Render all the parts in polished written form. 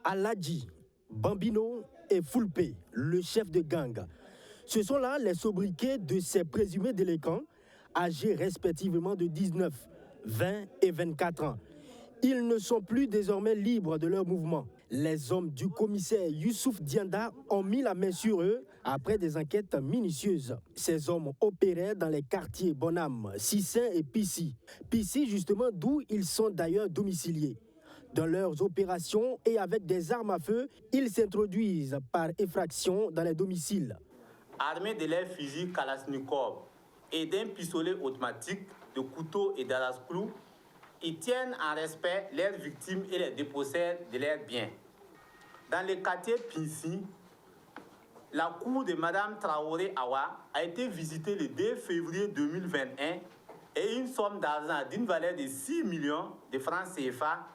Aladji, Bambino et Fulpe, le chef de gang. Ce sont là les sobriquets de ces présumés délinquants, âgés respectivement de 19, 20 et 24 ans. Ils ne sont plus désormais libres de leur mouvement. Les hommes du commissaire Youssouf Dianda ont mis la main sur eux après des enquêtes minutieuses. Ces hommes opéraient dans les quartiers Bonham, Sissin et Pissy. Pissy, justement, d'où ils sont d'ailleurs domiciliés. Dans leurs opérations et avec des armes à feu, ils s'introduisent par effraction dans les domiciles. Armés de leurs fusils Kalachnikov et d'un pistolet automatique, de couteaux et d'arrache-clous, ils tiennent en respect leurs victimes et les dépossèdent de leurs biens. Dans le quartier Pissy, la cour de Mme Traoré Awa a été visitée le 2 février 2021 et une somme d'argent d'une valeur de 6 millions de francs CFA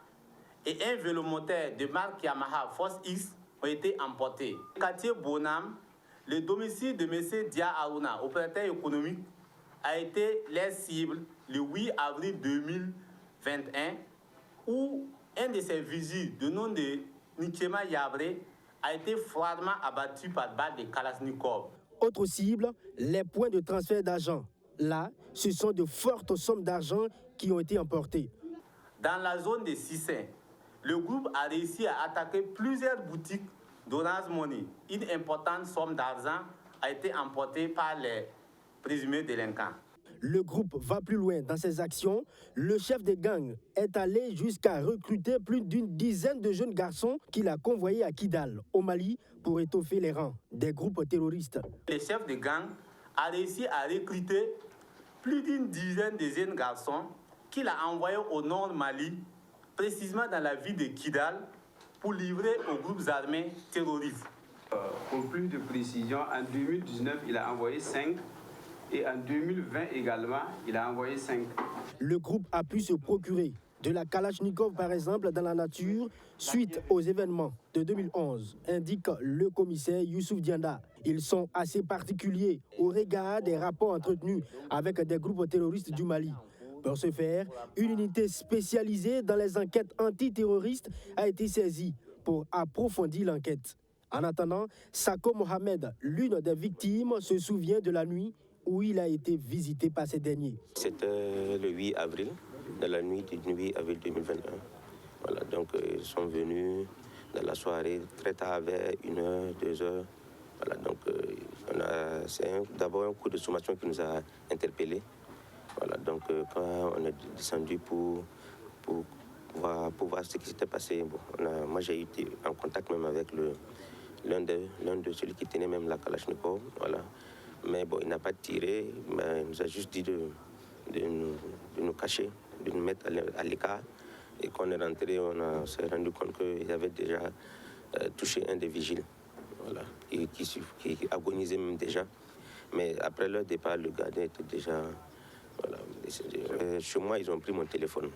et un vélomoteur de marque Yamaha Force X ont été emportés. Dans le quartier Bonham, le domicile de M. Dia Aruna, opérateur économique, a été leur cible le 8 avril 2021 où un de ses vigiles de nom de Nikema Yabré a été froidement abattu par balle de Kalachnikov. Autre cible, les points de transfert d'argent. Là, ce sont de fortes sommes d'argent qui ont été emportées. Dans la zone de Sissin, le groupe a réussi à attaquer plusieurs boutiques d'Orange Money. Une importante somme d'argent a été emportée par les présumés délinquants. Le groupe va plus loin dans ses actions. Le chef des gangs est allé jusqu'à recruter plus d'une dizaine de jeunes garçons qu'il a convoyés à Kidal, au Mali, pour étoffer les rangs des groupes terroristes. Le chef de gang a réussi à recruter plus d'une dizaine de jeunes garçons qu'il a envoyés au nord Mali, précisément dans la ville de Kidal, pour livrer aux groupes armés terroristes. Pour plus de précision, en 2019, il a envoyé 5 et en 2020 également, il a envoyé 5. Le groupe a pu se procurer de la Kalachnikov, par exemple, dans la nature, suite aux événements de 2011, indique le commissaire Youssouf Dianda. Ils sont assez particuliers au regard des rapports entretenus avec des groupes terroristes du Mali. Pour ce faire, une unité spécialisée dans les enquêtes antiterroristes a été saisie pour approfondir l'enquête. En attendant, Sako Mohamed, l'une des victimes, se souvient de la nuit où il a été visité par ces derniers. C'était le 8 avril, dans la nuit du 8 avril 2021. Voilà, donc ils sont venus dans la soirée très tard, vers 1h, 2h. Voilà, donc c'est d'abord un coup de sommation qui nous a interpellés. Voilà, donc quand on est descendu pour voir ce qui s'était passé, bon, moi j'ai été en contact même avec l'un de celui qui tenait même la Kalachnikov. Voilà. Mais bon, il n'a pas tiré, mais il nous a juste dit de nous cacher, de nous mettre à l'écart. Et quand on est rentré, on s'est rendu compte qu'il avait déjà touché un des vigiles, voilà, qui agonisait même déjà. Mais après leur départ, le gardien était déjà... Voilà, chez moi, ils ont pris mon téléphone.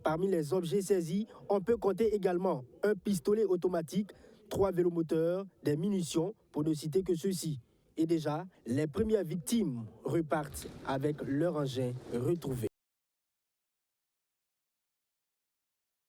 Parmi les objets saisis, on peut compter également un pistolet automatique, 3 vélomoteurs, des munitions, pour ne citer que ceux-ci. Et déjà, les premières victimes repartent avec leur engin retrouvé.